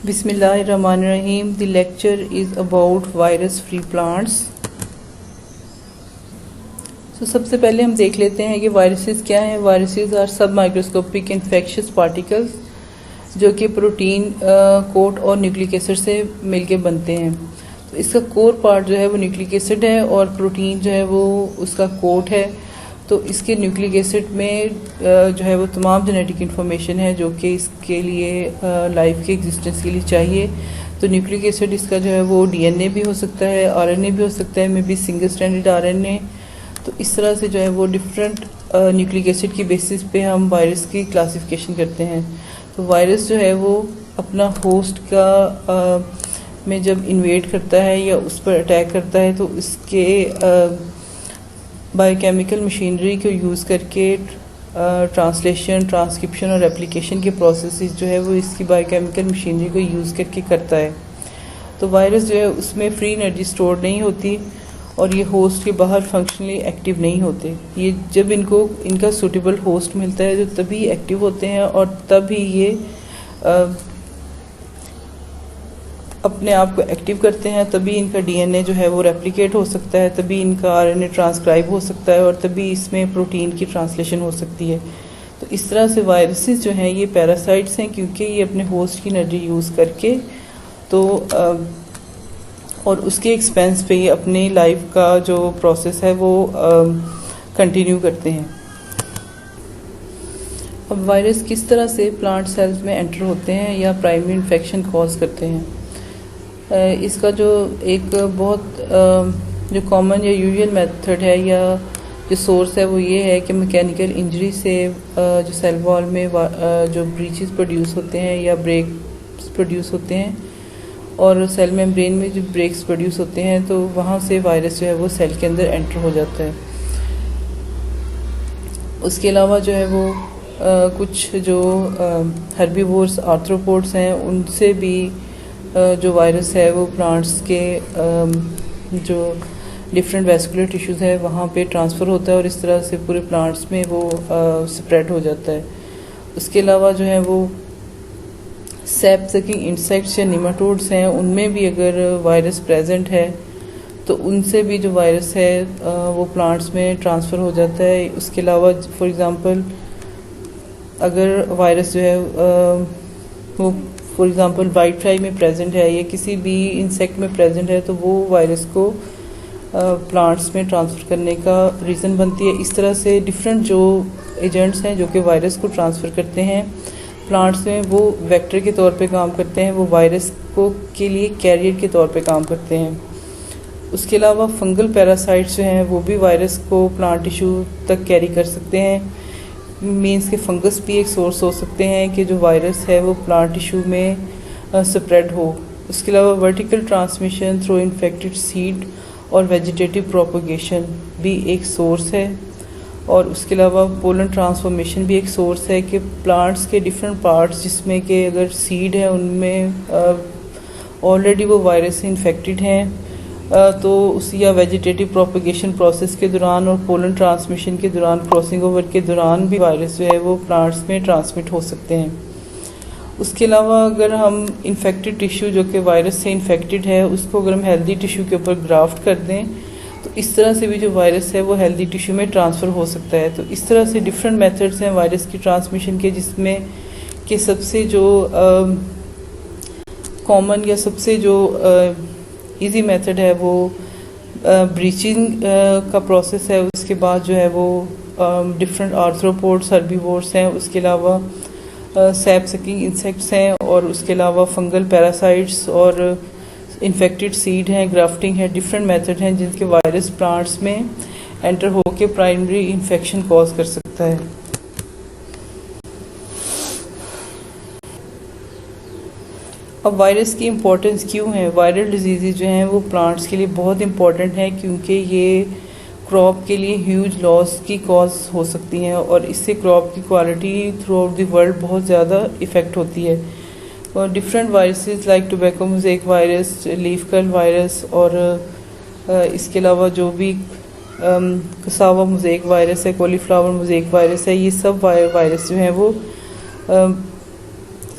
Bismillahirrahmanirrahim. The lecture is about virus-free plants. सबसे पहले हम देख लेते हैं कि वायरसेस क्या हैं. वायरसेस आर सब माइक्रोस्कोपिक इन्फेक्शियस पार्टिकल्स जो कि प्रोटीन कोट और न्यूक्लिक एसिड से मिलके बनते हैं. तो इसका कोर पार्ट जो है वो न्यूक्लिक एसिड है और प्रोटीन जो है वो उसका कोट है. तो इसके न्यूक्लिक एसिड में जो है वो तमाम जेनेटिक इन्फॉर्मेशन है जो कि इसके लिए लाइफ के एग्जिस्टेंस के लिए चाहिए. तो न्यूक्लिक एसिड इसका जो है वो डीएनए भी हो सकता है, आरएनए भी हो सकता है, may be single stranded RNA. तो इस तरह से जो है वो डिफरेंट न्यूक्लिक एसिड की बेसिस पे हम वायरस की क्लासिफिकेशन करते हैं. तो वायरस जो है वो अपना होस्ट का में जब इन्वेड करता है या उस पर अटैक करता है तो इसके बायोकेमिकल मशीनरी को यूज़ करके ट्रांसलेशन, ट्रांसक्रिप्शन और एप्लीकेशन के प्रोसेसेस जो है वो इसकी बायोकेमिकल मशीनरी को यूज़ करके करता है. तो वायरस जो है उसमें फ्री एनर्जी स्टोर नहीं होती और ये होस्ट के बाहर फंक्शनली एक्टिव नहीं होते. ये जब इनका सूटेबल होस्ट मिलता है जो तभी एक्टिव होते हैं और तभी ये अपने आप को एक्टिव करते हैं. तभी इनका डीएनए जो है वो रेप्लिकेट हो सकता है, तभी इनका आरएनए ट्रांसक्राइब हो सकता है और तभी इसमें प्रोटीन की ट्रांसलेशन हो सकती है. तो इस तरह से वायरसेस जो हैं ये पैरासाइट्स हैं क्योंकि ये अपने होस्ट की एनर्जी यूज़ करके तो और उसके एक्सपेंस पे ये अपनी लाइफ का जो प्रोसेस है वो कंटिन्यू करते हैं. अब वायरस किस तरह से प्लांट सेल्स में एंटर होते हैं या प्राइमरी इन्फेक्शन कॉज करते हैं. इसका जो एक बहुत जो कॉमन या यूजुअल मेथड है या जो सोर्स है वो ये है कि मैकेनिकल इंजरी से जो सेल वॉल में जो ब्रीचेस प्रोड्यूस होते हैं या ब्रेक्स प्रोड्यूस होते हैं और सेल मेम्ब्रेन में जो ब्रेक्स प्रोड्यूस होते हैं तो वहाँ से वायरस जो है वो सेल के अंदर एंटर हो जाता है. उसके अलावा जो है वो कुछ जो हर्बीवोर्स आर्थ्रोपोड्स हैं उनसे भी जो वायरस है वो प्लांट्स के जो डिफरेंट वेस्कुलर टिश्यूज़ है वहाँ पे ट्रांसफ़र होता है और इस तरह से पूरे प्लांट्स में वो स्प्रेड हो जाता है. उसके अलावा जो है वो सैप सकिंग इंसेक्ट्स या निमाटोड्स हैं उनमें भी अगर वायरस प्रेजेंट है तो उनसे भी जो वायरस है वो प्लांट्स में ट्रांसफ़र हो जाता है. उसके अलावा फॉर एग्ज़ाम्पल अगर वायरस जो है वो फॉर एग्ज़ाम्पल वाइट फ्लाई में प्रेजेंट है या किसी भी इंसेक्ट में प्रेजेंट है तो वो वायरस को प्लांट्स में ट्रांसफ़र करने का रीज़न बनती है. इस तरह से डिफरेंट जो एजेंट्स हैं जो कि वायरस को ट्रांसफ़र करते हैं प्लांट्स में वो वेक्टर के तौर पे काम करते हैं, वो वायरस को के लिए कैरियर के तौर पे काम करते हैं. उसके अलावा फंगल पैरासाइट्स जो हैं वो भी वायरस को प्लांट टिश्यू तक कैरी कर सकते हैं. मीन्स के फंगस भी एक सोर्स हो सकते हैं कि जो वायरस है वो प्लांट टिश्यू में स्प्रेड हो. उसके अलावा vertical transmission through infected seed और वेजिटेटिव प्रोपगेशन भी एक सोर्स है. और उसके अलावा पोलन ट्रांसफॉर्मेशन भी एक सोर्स है कि प्लांट्स के डिफरेंट पार्ट्स जिसमें कि अगर सीड है उनमें ऑलरेडी वो वायरस से इन्फेक्टेड हैं तो उस या वेजिटेटिव प्रोपगेशन प्रोसेस के दौरान और पोलन ट्रांसमिशन के दौरान क्रॉसिंग ओवर के दौरान भी वायरस जो है वो प्लांट्स में ट्रांसमिट हो सकते हैं. उसके अलावा अगर हम इन्फेक्टेड टिश्यू जो कि वायरस से इन्फेक्टेड है उसको अगर हम हेल्दी टिश्यू के ऊपर ग्राफ्ट कर दें तो इस तरह से भी जो वायरस है वो हेल्दी टिश्यू में ट्रांसफ़र हो सकता है. तो इस तरह से डिफरेंट मेथड्स हैं वायरस की ट्रांसमिशन के जिसमें कि सबसे जो कॉमन या सबसे जो इजी मेथड है वो ब्रीचिंग का प्रोसेस है. उसके बाद जो है वो डिफरेंट आर्थ्रोपोड्स हर्बीवोर्स हैं, उसके अलावा सैप सकिंग इंसेक्ट्स हैं और उसके अलावा फंगल पैरासाइट्स और इन्फेक्टेड सीड हैं, ग्राफ्टिंग है. डिफरेंट मेथड हैं जिनके वायरस प्लांट्स में एंटर होकर प्राइमरी इन्फेक्शन कॉज कर सकता है. अब वायरस की इम्पोर्टेंस क्यों है. वायरल डिजीज़ जो हैं वो प्लांट्स के लिए बहुत इम्पोर्टेंट है क्योंकि ये क्रॉप के लिए ह्यूज लॉस की कॉज हो सकती हैं और इससे क्रॉप की quality through out the world बहुत ज़्यादा इफ़ेक्ट होती है. और different viruses like tobacco mosaic virus, leaf curl virus और इसके अलावा जो भी कसावा मोज़ेक वायरस है, कॉलीफ्लावर मोज़ेक वायरस है, ये सब वायरस जो हैं वो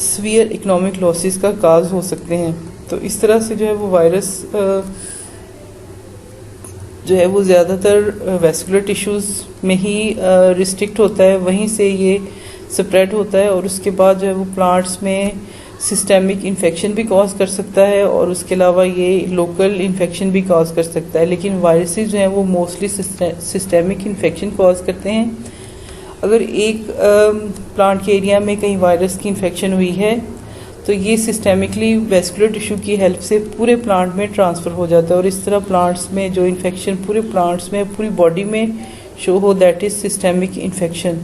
सीवियर इकोनॉमिक लॉसेस का काज हो सकते हैं। तो इस तरह से जो है वो वायरस जो है वो ज़्यादातर वेस्कुलर टिश्यूज़ में ही रिस्ट्रिक्ट होता है, वहीं से ये स्प्रेड होता है और उसके बाद जो है वो प्लांट्स में सिस्टेमिक इन्फेक्शन भी कॉज कर सकता है और उसके अलावा ये लोकल इन्फेक्शन भी कॉज कर सकता है। लेकिन वायरसेस जो हैं वो मोस्टली सिस्टेमिक इन्फेक्शन कॉज करते हैं। अगर एक प्लांट के एरिया में कहीं वायरस की इन्फेक्शन हुई है तो ये सिस्टेमिकली वेस्कुलर टिश्यू की हेल्प से पूरे प्लांट में ट्रांसफ़र हो जाता है और इस तरह प्लांट्स में जो इन्फेक्शन पूरे प्लांट्स में पूरी बॉडी में शो हो, दैट इज़ सिस्टेमिक इन्फेक्शन।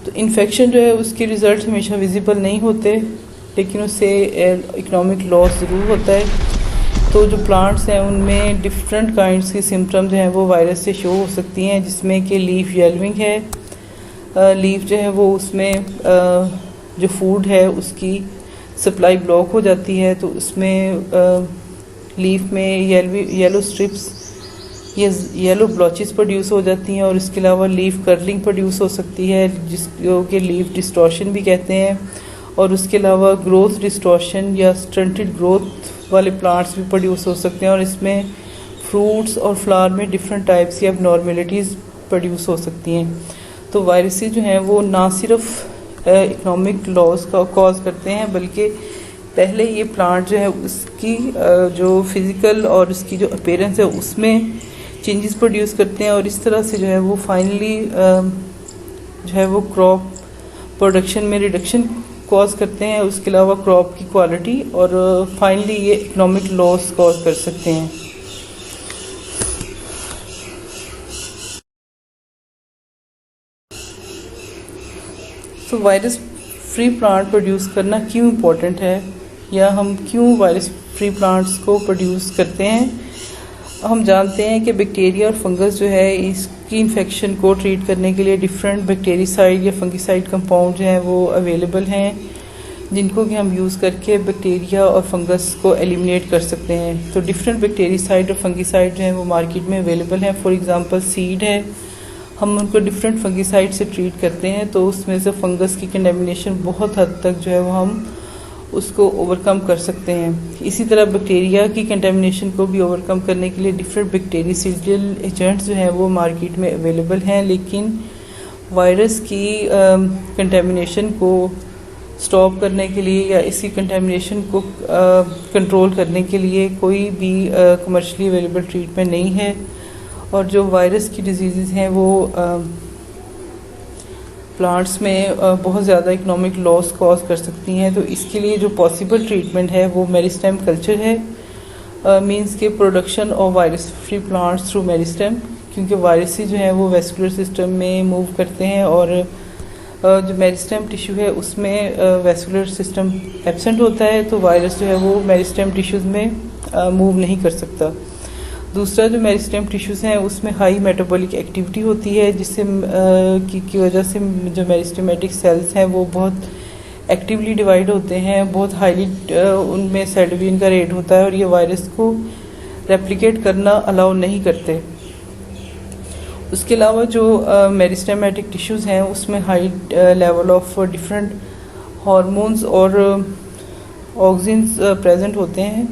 तो इन्फेक्शन जो है उसके रिज़ल्ट हमेशा विजिबल नहीं होते, लेकिन उससे इकोनॉमिक लॉस ज़रूर होता है। तो जो प्लांट्स हैं उनमें डिफरेंट काइंड्स की सिम्टम जो हैं वो वायरस से शो हो सकती हैं, जिसमें कि लीफ येलोइंग है। लीफ जो है वो उसमें जो फूड है उसकी सप्लाई ब्लॉक हो जाती है, तो उसमें लीफ में येलो स्ट्रिप्स ये येलो ब्लॉचेस प्रोड्यूस हो जाती हैं और इसके अलावा लीफ कर्लिंग प्रोड्यूस हो सकती है, जिसको कि लीफ डिस्टॉर्शन भी कहते हैं। और उसके अलावा ग्रोथ डिस्टॉर्शन या स्टंटेड ग्रोथ वाले प्लांट्स भी प्रोड्यूस हो सकते हैं और इसमें फ्रूट्स और फ्लावर में डिफरेंट टाइप्स की एबनॉर्मेलिटीज़ प्रोड्यूस हो सकती हैं। तो वायरसेस जो हैं वो ना सिर्फ इकोनॉमिक लॉस का कॉज करते हैं, बल्कि पहले ये प्लांट जो है उसकी जो फिज़िकल और उसकी जो अपीयरेंस है उसमें चेंजेस प्रोड्यूस करते हैं और इस तरह से जो है वो फाइनली जो है वो क्रॉप प्रोडक्शन में रिडक्शन कॉज करते हैं। उसके अलावा क्रॉप की क्वालिटी और फाइनली ये इकोनॉमिक लॉस कॉज कर सकते हैं। तो वायरस फ्री प्लांट प्रोड्यूस करना क्यों इम्पोर्टेंट है, या हम क्यों वायरस फ्री प्लांट्स को प्रोड्यूस करते हैं। हम जानते हैं कि बैक्टीरिया और फंगस जो है इसकी इन्फेक्शन को ट्रीट करने के लिए डिफरेंट बैक्टीरिसाइड या फंगिसाइड कंपाउंड जो हैं वो अवेलेबल हैं, जिनको कि हम यूज़ करके बैक्टीरिया और फंगस को एलिमिनेट कर सकते हैं। तो डिफरेंट बैक्टीरिसाइड और फंगिसाइड जो हैं वो मार्केट में अवेलेबल हैं। फॉर एग्जांपल सीड है, हम उनको डिफरेंट फंगिसाइड से ट्रीट करते हैं तो उसमें से फंगस की कंटेमिनेशन बहुत हद तक जो है वो हम उसको ओवरकम कर सकते हैं। इसी तरह बैक्टीरिया की कंटेमिनेशन को भी ओवरकम करने के लिए डिफरेंट बैक्टीरियाइडल एजेंट्स जो हैं वो मार्केट में अवेलेबल हैं, लेकिन वायरस की कंटेमिनेशन को स्टॉप करने के लिए या इसकी कंटेमिनेशन को कंट्रोल करने के लिए कोई भी कमर्शियली अवेलेबल ट्रीटमेंट नहीं है। और जो वायरस की डिजीज़ हैं वो प्लांट्स में बहुत ज़्यादा इकोनॉमिक लॉस कॉज कर सकती हैं। तो इसके लिए जो पॉसिबल ट्रीटमेंट है वो मेरिस्टेम कल्चर है, मींस के production of virus free plants through meristem, क्योंकि वायरसेस जो हैं वो वेस्कुलर सिस्टम में मूव करते हैं और जो मेरिस्टेम टिश्यू है उसमें वेस्कुलर सिस्टम एब्सेंट होता है, तो वायरस जो है वो मेरिस्टेम टिश्यूज़ में मूव नहीं कर सकता। दूसरा जो मेरिस्टेम टिश्यूज़ हैं उसमें हाई मेटाबॉलिक एक्टिविटी होती है, जिससे की वजह से जो मेरिस्टेमेटिक सेल्स हैं वो बहुत एक्टिवली डिवाइड होते हैं, बहुत हाईली उनमें सेल डिवीजन का रेट होता है और ये वायरस को रेप्लिकेट करना अलाउ नहीं करते। उसके अलावा जो मेरिस्टेमेटिक टिश्यूज़ हैं उसमें high level of different hormones और ऑक्सीन्स प्रेजेंट होते हैं,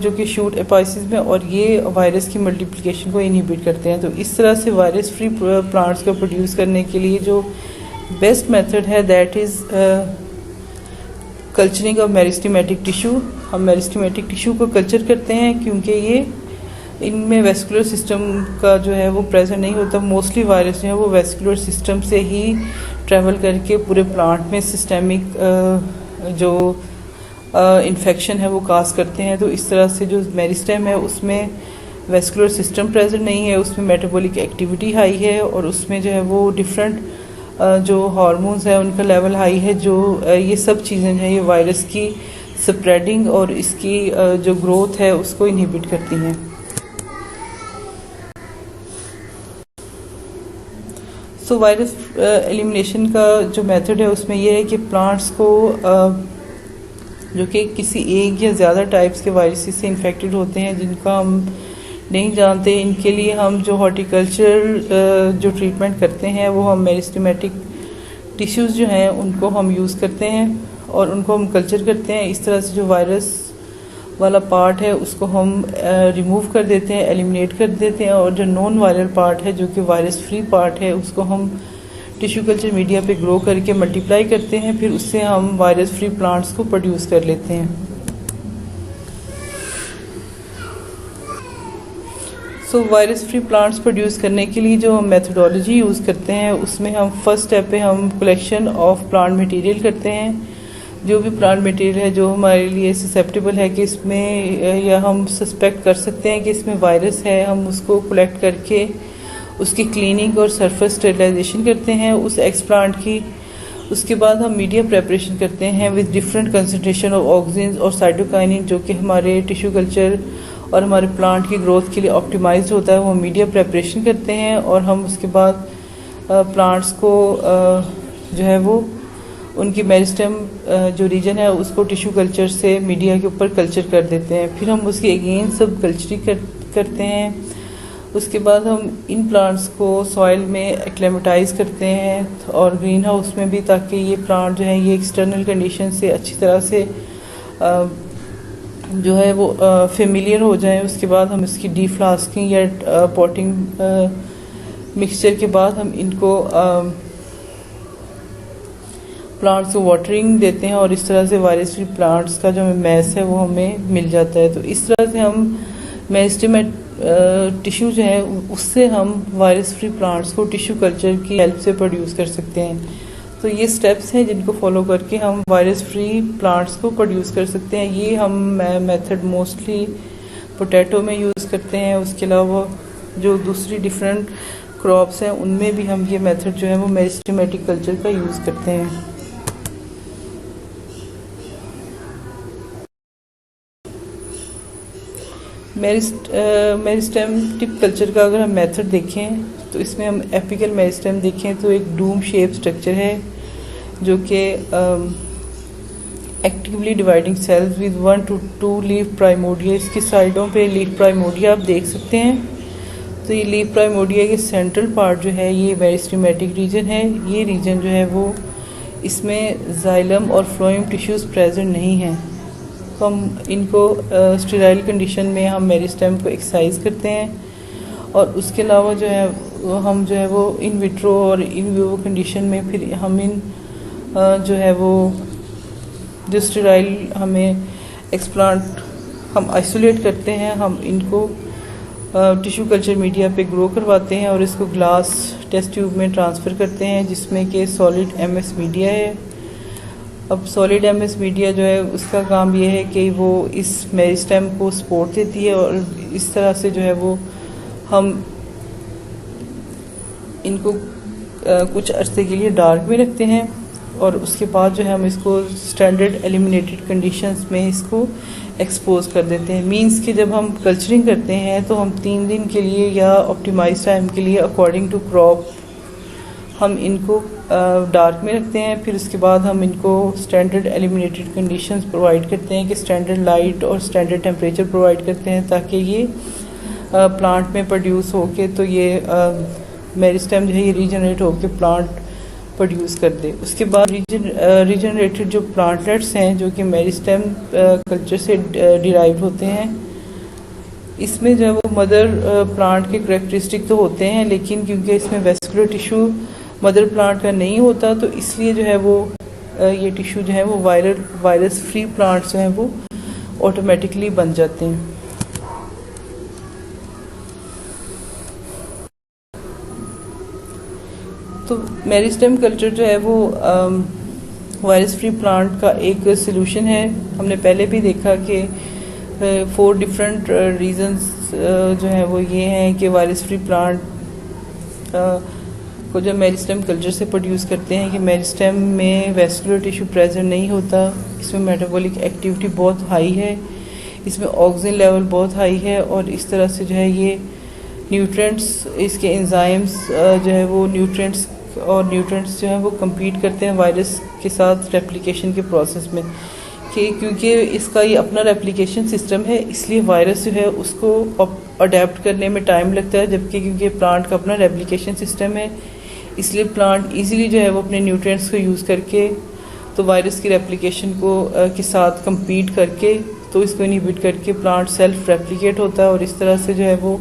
जो कि शूट एपाइसिस में, और ये वायरस की मल्टीप्लिकेशन को इनहिबिट करते हैं। तो इस तरह से वायरस फ्री प्लांट्स को प्रोड्यूस करने के लिए जो बेस्ट मेथड है that is culturing of meristematic tissue. हम मेरिस्टेमेटिक टिश्यू को कल्चर करते हैं क्योंकि ये इनमें वेस्कुलर सिस्टम का जो है वो प्रेजेंट नहीं होता। मोस्टली वायरस जो है वो वेस्कुलर सिस्टम से ही ट्रैवल करके पूरे प्लांट में सिस्टेमिक जो इन्फेक्शन है वो काज करते हैं। तो इस तरह से जो मेरिस्टेम है उसमें वेस्कुलर सिस्टम प्रेजेंट नहीं है, उसमें मेटाबॉलिक एक्टिविटी हाई है और उसमें जो है वो डिफरेंट जो हार्मोन्स है उनका लेवल हाई है। जो ये सब चीज़ें हैं ये वायरस की स्प्रेडिंग और इसकी जो ग्रोथ है उसको इनहिबिट करती हैं। सो वायरस एलिमिनेशन का जो मेथड है उसमें यह है कि प्लांट्स को जो कि किसी एक या ज़्यादा टाइप्स के वायरसेस से इन्फेक्टेड होते हैं जिनका हम नहीं जानते, इनके लिए हम जो हॉर्टिकल्चर जो ट्रीटमेंट करते हैं वो हम मेरिस्टेमेटिक टिश्यूज़ जो हैं उनको हम यूज़ करते हैं और उनको हम कल्चर करते हैं। इस तरह से जो वायरस वाला पार्ट है उसको हम रिमूव कर देते हैं, एलिमिनेट कर देते हैं, और जो नॉन वायरल पार्ट है जो कि वायरस फ्री पार्ट है उसको हम टिश्यू कल्चर मीडिया पे ग्रो करके मल्टीप्लाई करते हैं, फिर उससे हम वायरस फ्री प्लांट्स को प्रोड्यूस कर लेते हैं। सो वायरस फ्री प्लांट्स प्रोड्यूस करने के लिए जो हम मेथडोलॉजी यूज़ करते हैं उसमें हम फर्स्ट स्टेप पे हम कलेक्शन ऑफ प्लांट मटेरियल करते हैं। जो भी प्लांट मटेरियल है जो हमारे लिए ससेप्टेबल है कि इसमें या हम सस्पेक्ट कर सकते हैं कि इसमें वायरस है, हम उसको कलेक्ट करके उसकी क्लीनिंग और सरफेस स्टेरिलाइजेशन करते हैं उस एक्स प्लांट की। उसके बाद हम मीडिया प्रेपरेशन करते हैं with different concentration of oxygen और साइटोकाइनिन जो कि हमारे टिश्यू कल्चर और हमारे प्लांट की ग्रोथ के लिए ऑप्टिमाइज्ड होता है। वो मीडिया प्रेपरेशन करते हैं और हम उसके बाद प्लांट्स को जो है वो उनकी मेरिस्टेम जो रीजन है उसको टिश्यू कल्चर से मीडिया के ऊपर कल्चर कर देते हैं। फिर हम उसकी अगेन सब कल्चरिंग करते हैं। उसके बाद हम इन प्लांट्स को सॉइल में एक्लेमेटाइज करते हैं और ग्रीन हाउस में भी, ताकि ये प्लांट जो है ये एक्सटर्नल कंडीशन से अच्छी तरह से जो है वो फेमिलियर हो जाए। उसके बाद हम इसकी डीफ्लास्किंग या पॉटिंग मिक्सचर के बाद हम इनको प्लांट्स को वाटरिंग देते हैं और इस तरह से वायरस फ्री प्लांट्स का जो मैस है वो हमें मिल जाता है। तो इस तरह से हम मेरिस्टेम टिश्यू जो है उससे हम वायरस फ्री प्लांट्स को टिश्यू कल्चर की हेल्प से प्रोड्यूस कर सकते हैं। तो ये स्टेप्स हैं जिनको फॉलो करके हम वायरस फ्री प्लांट्स को प्रोड्यूस कर सकते हैं। ये हम मेथड मोस्टली पोटैटो में यूज़ करते हैं। उसके अलावा जो दूसरी डिफरेंट क्रॉप्स हैं उनमें भी हम ये मेथड जो है वो मेरिस्टेमेटिक कल्चर का यूज़ करते हैं। मेरिस्टेमेटिक कल्चर का अगर हम मेथड देखें तो इसमें हम एपिकल मेरिस्टेम देखें तो एक डूम शेप स्ट्रक्चर है जो कि actively dividing cells with 1 to 2 leaf primordia. इसकी साइडों पे लीफ प्राइमोडिया आप देख सकते हैं। तो ये लीफ प्राइमोडिया के सेंट्रल पार्ट जो है ये मेरिस्टेमेटिक रीजन है। ये रीजन जो है वो इसमें जाइलम और फ्लोएम टिश्यूज़ प्रेजेंट नहीं हैं। तो हम इनको स्टेराइल कंडीशन में हम मेरिस्टेम को एक्सरसाइज करते हैं और उसके अलावा जो है हम जो है वो इन विट्रो और इन विवो कंडीशन में फिर हम इन जो है वो जो स्टेराइल हमें एक्सप्लांट हम आइसोलेट करते हैं, हम इनको टिश्यू कल्चर मीडिया पे ग्रो करवाते हैं और इसको ग्लास टेस्ट ट्यूब में ट्रांसफ़र करते हैं जिसमें कि सॉलिड एमएस मीडिया है। अब सॉलिड एमएस मीडिया जो है उसका काम ये है कि वो इस मेरिस्टेम को सपोर्ट देती है और इस तरह से जो है वो हम इनको कुछ अरसे के लिए डार्क में रखते हैं और उसके बाद जो है हम इसको स्टैंडर्ड एलिमिनेटेड कंडीशंस में इसको एक्सपोज कर देते हैं। मींस कि जब हम कल्चरिंग करते हैं तो हम 3 दिन के लिए या ऑप्टिमाइज टाइम के लिए अकॉर्डिंग टू क्रॉप हम इनको डार्क में रखते हैं। फिर उसके बाद हम इनको स्टैंडर्ड एलिमिनेटेड कंडीशंस प्रोवाइड करते हैं कि स्टैंडर्ड लाइट और स्टैंडर्ड टेम्परेचर प्रोवाइड करते हैं ताकि ये प्लांट में प्रोड्यूस हो के तो ये मेरिस्टेम जो है ये रीजनरेट होकर प्लांट प्रोड्यूस कर दे। उसके बाद रीजनरेटेड जो प्लांटलेट्स हैं जो कि मेरिस्टेम कल्चर से डिराइव होते हैं, इसमें जब मदर प्लांट के करेक्टरिस्टिक तो होते हैं लेकिन क्योंकि इसमें वेस्कुलर टिश्यू मदर प्लांट का नहीं होता तो इसलिए जो है वो ये टिश्यू जो है वो वायरस फ्री प्लांट्स जो हैं वो ऑटोमेटिकली बन जाते हैं। तो मेरिस्टेम कल्चर जो है वो वायरस फ्री प्लांट का एक सोल्यूशन है। हमने पहले भी देखा कि 4 डिफरेंट रीजंस जो है वो ये हैं कि वायरस फ्री प्लांट को जो मेरिस्टेम कल्चर से प्रोड्यूस करते हैं कि मेरिस्टेम में वेस्कुलर टिश्यू प्रेजेंट नहीं होता, इसमें मेटाबॉलिक एक्टिविटी बहुत हाई है, इसमें ऑक्सीजन लेवल बहुत हाई है और इस तरह से जो है ये न्यूट्रिएंट्स इसके एंजाइम्स जो है वो न्यूट्रिएंट्स जो है वो कम्पीट करते हैं वायरस के साथ रेप्लिकेशन के प्रोसेस में कि क्योंकि इसका ये अपना रेप्लिकेशन सिस्टम है इसलिए वायरस जो है उसको अडेप्ट करने में टाइम लगता है, जबकि क्योंकि प्लांट का अपना रेप्लिकेशन सिस्टम है इसलिए प्लांट इजीली जो है वो अपने न्यूट्रिएंट्स को यूज़ करके तो वायरस की रेप्लिकेशन को के साथ compete करके तो इसको इनहिबिट करके प्लांट सेल्फ रेप्लिकेट होता है और इस तरह से जो है वो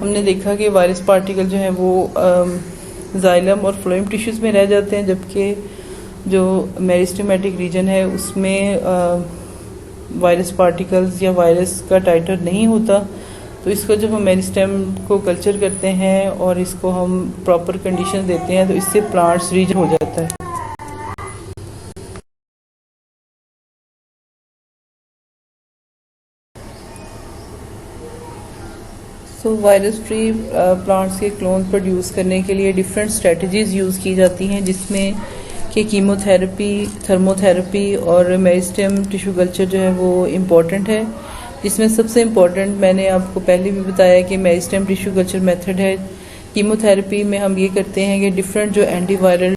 हमने देखा कि वायरस पार्टिकल जो है वो जाइलम और फ्लोएम टिश्यूज़ में रह जाते हैं, जबकि जो मेरिस्टेमेटिक रीजन है उसमें वायरस पार्टिकल्स या वायरस का टाइटर नहीं होता। तो इसको जब हम मेरिस्टेम को कल्चर करते हैं और इसको हम प्रॉपर कंडीशन देते हैं तो इससे प्लांट्स रीज हो जाता है। तो वायरस फ्री प्लांट्स के क्लोन प्रोड्यूस करने के लिए डिफरेंट स्ट्रेटजीज़ यूज़ की जाती हैं, जिसमें कि कीमोथेरेपी, थर्मोथेरेपी और मेरिस्टेम टिश्यू कल्चर जो है वो इम्पॉर्टेंट है। जिसमें सबसे इम्पॉर्टेंट मैंने आपको पहले भी बताया कि मेरिस्टेम टिश्यू कल्चर मेथड है। कीमोथेरेपी में हम ये करते हैं कि डिफरेंट जो एंटीवायरल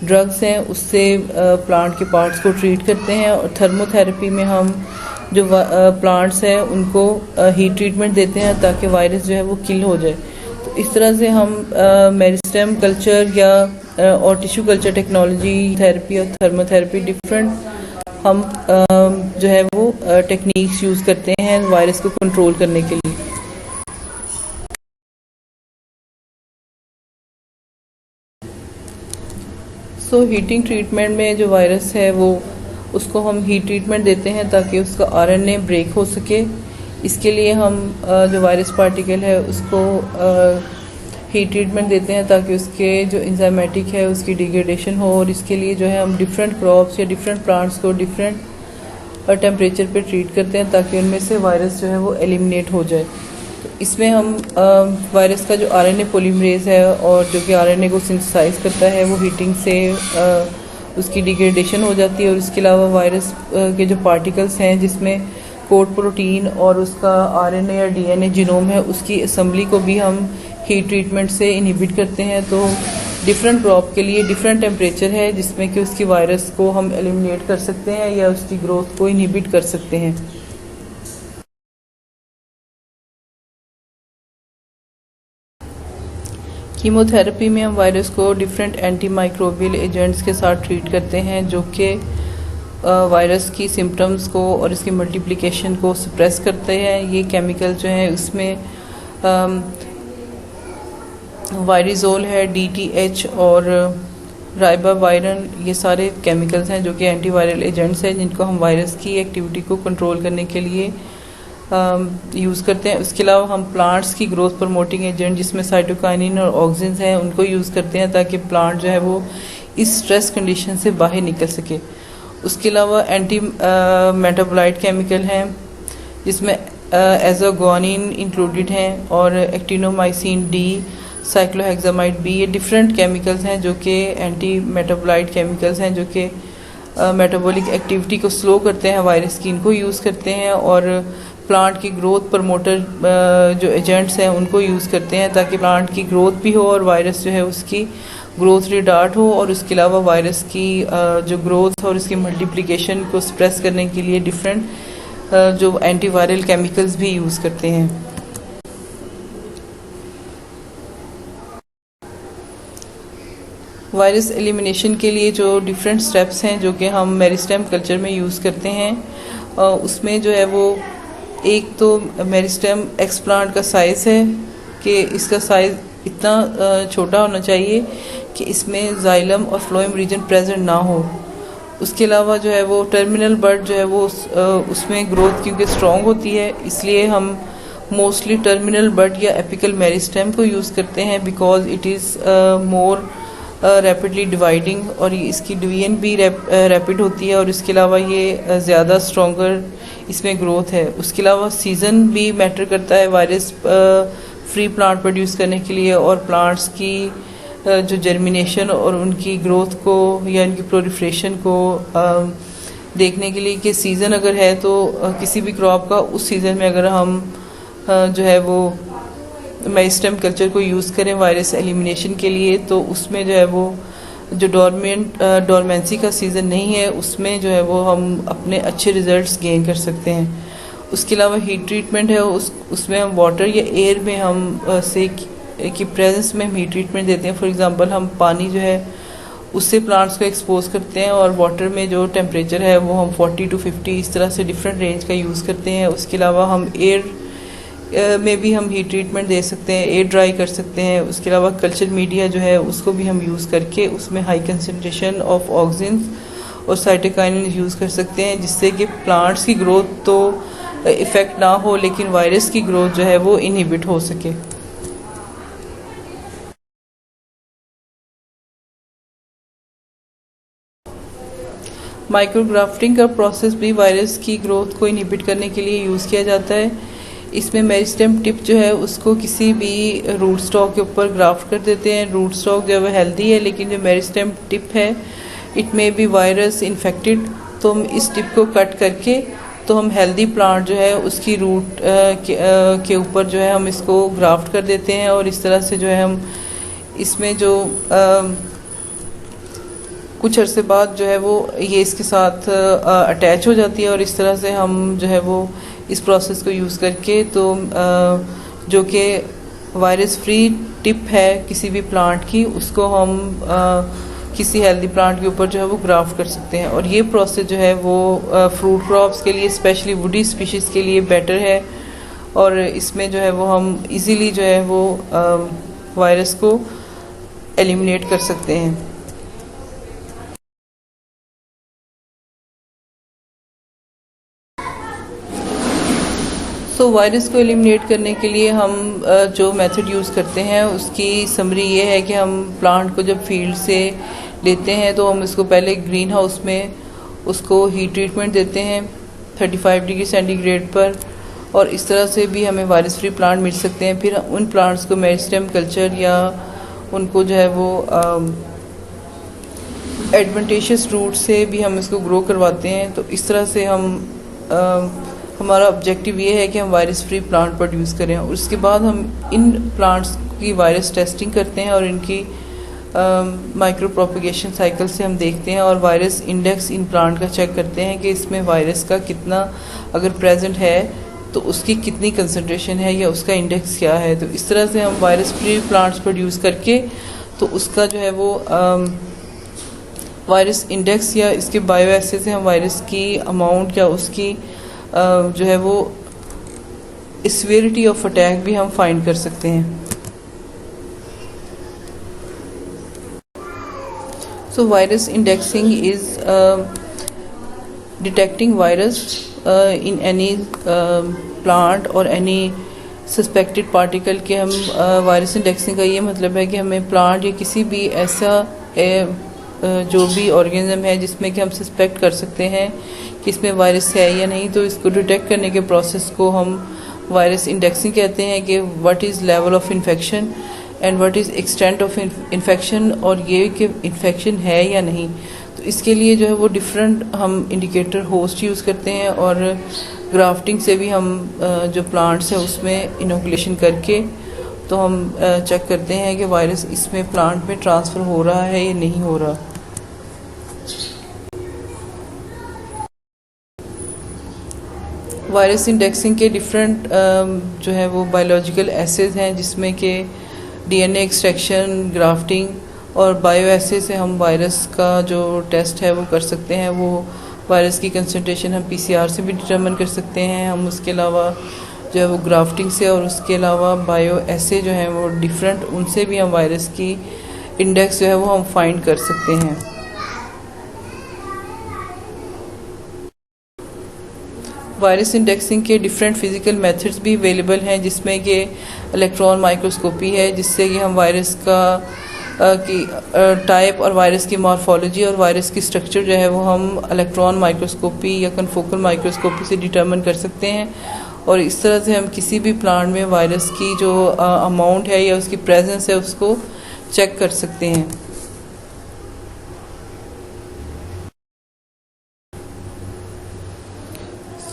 ड्रग्स हैं उससे प्लांट के पार्ट्स को ट्रीट करते हैं, और थर्मोथेरेपी में हम जो प्लांट्स हैं उनको हीट ट्रीटमेंट देते हैं ताकि वायरस जो है वो किल हो जाए। तो इस तरह से हम मेरिस्टेम कल्चर या और टिश्यू कल्चर टेक्नोलॉजी, थेरेपी और थर्मोथेरेपी डिफरेंट हम जो है वो टेक्निक्स यूज़ करते हैं वायरस को कंट्रोल करने के लिए। सो हीटिंग ट्रीटमेंट में जो वायरस है वो उसको हम हीट ट्रीटमेंट देते हैं ताकि उसका आरएनए ब्रेक हो सके। इसके लिए हम जो वायरस पार्टिकल है उसको हीट ट्रीटमेंट देते हैं ताकि उसके जो इंजाइमेटिक है उसकी डिग्रेडेशन हो, और इसके लिए जो है हम डिफरेंट क्रॉप्स या डिफरेंट प्लांट्स को डिफरेंट टेम्परेचर पे ट्रीट करते हैं ताकि उनमें से वायरस जो है वो एलिमिनेट हो जाए। तो इसमें हम वायरस का जो आरएनए पॉलीमरेज है और जो कि आरएनए को सिंथेसाइज करता है वो हीटिंग से उसकी डिग्रेडेशन हो जाती है, और इसके अलावा वायरस के जो पार्टिकल्स हैं जिसमें कोड प्रोटीन और उसका आरएनए या डीएनए जीनोम है उसकी असेंबली को भी हम हीट ट्रीटमेंट से इनहिबिट करते हैं। तो डिफरेंट क्रॉप के लिए डिफरेंट टेम्परेचर है जिसमें कि उसकी वायरस को हम एलिमिनेट कर सकते हैं या उसकी ग्रोथ को इनहिबिट कर सकते हैं। कीमोथेरेपी में हम वायरस को डिफरेंट एंटी माइक्रोबियल एजेंट्स के साथ ट्रीट करते हैं जो कि वायरस की सिम्टम्स को और इसकी मल्टीप्लिकेशन को सप्रेस करते हैं। ये केमिकल जो है उसमें वायरिजोल है, DTH और राइबावायरन, ये सारे केमिकल्स हैं जो कि एंटीवायरल एजेंट्स हैं जिनको हम वायरस की एक्टिविटी को कंट्रोल करने के लिए यूज़ करते हैं। उसके अलावा हम प्लांट्स की ग्रोथ प्रमोटिंग एजेंट जिसमें साइटोकाइनिन और ऑक्सिन्स हैं उनको यूज़ करते हैं ताकि प्लांट जो है वो इस स्ट्रेस कंडीशन से बाहर निकल सके। उसके अलावा एंटी मेटाबोलाइट केमिकल हैं जिसमें एज़ोगुआनिन इंक्लूडेड हैं और एक्टिनोमाइसिन D, साइक्लोहेक्सामाइड B, ये डिफरेंट केमिकल्स हैं जो कि एंटी मेटाबोलाइट केमिकल्स हैं जो कि मेटाबॉलिक एक्टिविटी को स्लो करते हैं वायरस की, इनको यूज़ करते हैं। और प्लांट की ग्रोथ प्रमोटर जो एजेंट्स हैं उनको यूज़ करते हैं ताकि प्लांट की ग्रोथ भी हो और वायरस जो है उसकी ग्रोथ रिटार्ड हो। और उसके अलावा वायरस की जो ग्रोथ और उसकी मल्टीप्लिकेशन को सप्रेस करने के लिए डिफरेंट जो एंटीवायरल केमिकल्स भी यूज़ करते हैं। वायरस एलिमिनेशन के लिए जो डिफरेंट स्टेप्स हैं जो कि हम मेरिस्टेम कल्चर में यूज़ करते हैं उसमें जो है वो एक तो मेरिस्टेम एक्सप्लांट का साइज़ है कि इसका साइज़ इतना छोटा होना चाहिए कि इसमें जाइलम और फ्लोएम रीजन प्रेजेंट ना हो। उसके अलावा जो है वो टर्मिनल बड जो है वो उसमें ग्रोथ क्योंकि स्ट्रॉन्ग होती है इसलिए हम मोस्टली टर्मिनल बड या एपिकल मेरिस्टेम को यूज़ करते हैं because it is more rapidly dividing और इसकी डिवीजन भी रैपिड होती है और इसके अलावा ये ज़्यादा स्ट्रॉन्गर इसमें ग्रोथ है। उसके अलावा सीज़न भी मैटर करता है वायरस फ्री प्लांट प्रोड्यूस करने के लिए, और प्लांट्स की जो जर्मिनेशन और उनकी ग्रोथ को या उनकी प्रोलिफरेशन को देखने के लिए कि सीज़न अगर है तो किसी भी क्रॉप का उस सीज़न में अगर हम जो है वो मेरिस्टेम कल्चर को यूज़ करें वायरस एलिमिनेशन के लिए तो उसमें जो है वो जो डोरमेंसी का सीज़न नहीं है उसमें जो है वो हम अपने अच्छे रिजल्ट्स गेन कर सकते हैं। उसके अलावा हीट ट्रीटमेंट है उसमें हम वाटर या एयर में हम से की प्रेजेंस में हम हीट ट्रीटमेंट देते हैं। फॉर एग्जांपल हम पानी जो है उससे प्लांट्स को एक्सपोज करते हैं, और वाटर में जो टेम्परेचर है वो हम 40 to 50 इस तरह से डिफरेंट रेंज का यूज़ करते हैं। उसके अलावा हम एयर में भी हम हीट ट्रीटमेंट दे सकते हैं, एयर ड्राई कर सकते हैं। उसके अलावा कल्चर मीडिया जो है उसको भी हम यूज़ करके उसमें हाई कंसनट्रेशन ऑफ ऑक्सीजन और साइटोकाइनिन यूज़ कर सकते हैं, जिससे कि प्लांट्स की ग्रोथ तो इफ़ेक्ट ना हो लेकिन वायरस की ग्रोथ जो है वो इनहिबिट हो सके। माइक्रोग्राफ्टिंग का प्रोसेस भी वायरस की ग्रोथ को इनहिबिट करने के लिए यूज़ किया जाता है। इसमें मेरिस्टेम टिप जो है उसको किसी भी रूट स्टॉक के ऊपर ग्राफ्ट कर देते हैं। रूट स्टॉक जो है वो हेल्दी है, लेकिन जो मेरिस्टेम टिप है इट में बी वायरस इन्फेक्टेड, तो हम इस टिप को कट करके तो हम हेल्दी प्लांट जो है उसकी रूट के ऊपर जो है हम इसको ग्राफ्ट कर देते हैं, और इस तरह से जो है हम इसमें जो कुछ अरसे बाद जो है वो ये इसके साथ अटैच हो जाती है, और इस तरह से हम जो है वो इस प्रोसेस को यूज़ करके तो जो कि वायरस फ्री टिप है किसी भी प्लांट की, उसको हम किसी हेल्दी प्लांट के ऊपर जो है वो ग्राफ्ट कर सकते हैं। और ये प्रोसेस जो है वो फ्रूट क्रॉप्स के लिए, स्पेशली वुडी स्पीशीज़ के लिए बेटर है, और इसमें जो है वो हम इजीली जो है वो वायरस को एलिमिनेट कर सकते हैं। तो वायरस को एलिमिनेट करने के लिए हम जो मेथड यूज़ करते हैं उसकी समरी ये है कि हम प्लांट को जब फील्ड से लेते हैं तो हम इसको पहले ग्रीन हाउस में उसको हीट ट्रीटमेंट देते हैं 35 डिग्री सेंटीग्रेड पर, और इस तरह से भी हमें वायरस फ्री प्लांट मिल सकते हैं। फिर उन प्लांट्स को मेरिस्टेम कल्चर या उनको जो है वो एडवेंटेशियस रूट से भी हम इसको ग्रो करवाते हैं। तो इस तरह से हम हमारा ऑब्जेक्टिव ये है कि हम वायरस फ्री प्लांट प्रोड्यूस करें, और उसके बाद हम इन प्लांट्स की वायरस टेस्टिंग करते हैं और इनकी माइक्रो प्रोपिगेशन साइकिल से हम देखते हैं, और वायरस इंडेक्स इन प्लांट का चेक करते हैं कि इसमें वायरस का कितना अगर प्रेजेंट है तो उसकी कितनी कंसंट्रेशन है या उसका इंडेक्स क्या है। तो इस तरह से हम वायरस फ्री प्लांट्स प्रोड्यूस करके तो उसका जो है वो वायरस इंडेक्स या इसके बायो एसे से हम वायरस की अमाउंट या उसकी जो है वो सीवियरिटी ऑफ अटैक भी हम फाइंड कर सकते हैं। सो virus indexing is detecting virus in any plant और एनी सस्पेक्टेड पार्टिकल के हम वायरस इंडेक्सिंग का ये मतलब है कि हमें प्लांट या किसी भी ऐसा जो भी ऑर्गेनिज्म है जिसमें कि हम सस्पेक्ट कर सकते हैं कि इसमें वायरस है या नहीं, तो इसको डिटेक्ट करने के प्रोसेस को हम वायरस इंडेक्सिंग कहते हैं कि what is level of infection and what is extent of infection, और ये कि इन्फेक्शन है या नहीं। तो इसके लिए जो है वो डिफरेंट हम इंडिकेटर होस्ट यूज़ करते हैं, और ग्राफ्टिंग से भी हम जो प्लांट्स है उसमें इनोकुलेशन करके तो हम चेक करते हैं कि वायरस इसमें प्लांट में ट्रांसफ़र हो रहा है या नहीं हो रहा। वायरस इंडेक्सिंग के डिफरेंट जो है वो बायोलॉजिकल एसेज हैं, जिसमें कि डीएनए एक्सट्रैक्शन, ग्राफ्टिंग और बायो एसे से हम वायरस का जो टेस्ट है वो कर सकते हैं। वो वायरस की कंसंट्रेशन हम पीसीआर से भी डिटरमिन कर सकते हैं हम, उसके अलावा जो है वो ग्राफ्टिंग से, और उसके अलावा बायो एसे जो हैं वो डिफरेंट, उनसे भी हम वायरस की इंडेक्स जो है वो हम फाइंड कर सकते हैं। वायरस इंडेक्सिंग के डिफरेंट फिज़िकल मेथड्स भी अवेलेबल हैं, जिसमें कि इलेक्ट्रॉन माइक्रोस्कोपी है, जिससे कि हम वायरस का की टाइप और वायरस की मॉर्फोलॉजी और वायरस की स्ट्रक्चर जो है वो हम इलेक्ट्रॉन माइक्रोस्कोपी या कन्फोकल माइक्रोस्कोपी से डिटरमिन कर सकते हैं, और इस तरह से हम किसी भी प्लांट में वायरस की जो अमाउंट है या उसकी प्रेजेंस है उसको चेक कर सकते हैं।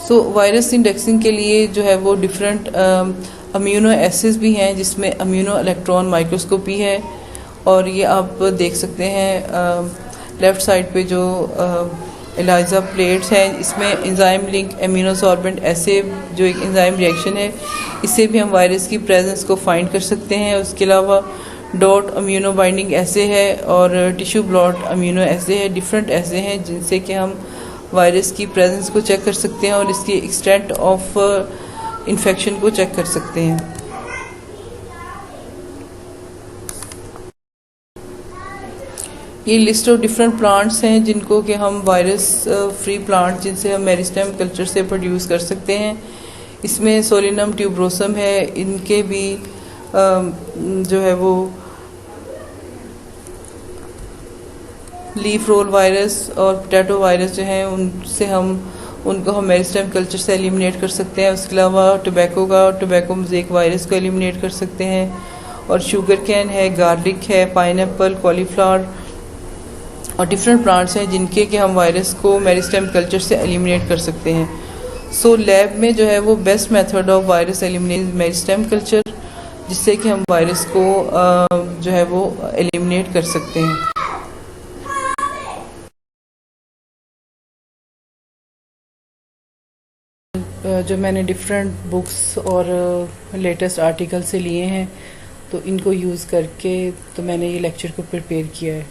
सो वायरस इंडेक्सिंग के लिए जो है वो डिफरेंट अम्यूनो एसिड्स भी हैं, जिसमें अम्यूनो इलेक्ट्रॉन माइक्रोस्कोपी है, और ये आप देख सकते हैं लेफ़्ट साइड पे जो एलाइजा प्लेट्स हैं, इसमें एंजाइम लिंक एमिनोसॉर्बेंट ऐसे जो एक एंजाइम रिएक्शन है, इससे भी हम वायरस की प्रेजेंस को फाइंड कर सकते हैं। उसके अलावा डॉट अम्यूनो बाइंडिंग ऐसे है और टिश्यू ब्लॉट अम्यूनो ऐसे है, डिफरेंट ऐसे हैं जिनसे कि हम वायरस की प्रेजेंस को चेक कर सकते हैं और इसकी एक्सटेंट ऑफ इन्फेक्शन को चेक कर सकते हैं। ये लिस्ट ऑफ डिफरेंट प्लांट्स हैं जिनको कि हम वायरस फ्री प्लांट जिनसे हम मेरिस्टेम कल्चर से प्रोड्यूस कर सकते हैं। इसमें सोलिनम ट्यूबरोसम है, इनके भी जो है वो लीफ रोल वायरस और पोटैटो वायरस जो हैं उनको हम मेरिस्टेम कल्चर से एलिमिनेट कर सकते हैं। उसके अलावा टोबैको मोज़ेक वायरस को एलिमिनेट कर सकते हैं। और शुगर कैन है, गार्लिक है, पाइनएप्पल, कॉलीफ्लावर और डिफरेंट प्लांट्स हैं जिनके कि हम वायरस को मेरिस्टेम कल्चर से एलिमिनेट कर सकते हैं। सो लैब में जो है वो best method of virus elimination meristem culture, जिससे कि हम वायरस को जो है वो एलिमिनेट कर सकते हैं। जो मैंने डिफरेंट बुक्स और लेटेस्ट आर्टिकल से लिए हैं, तो इनको यूज़ करके तो मैंने ये लेक्चर को प्रिपेयर किया है।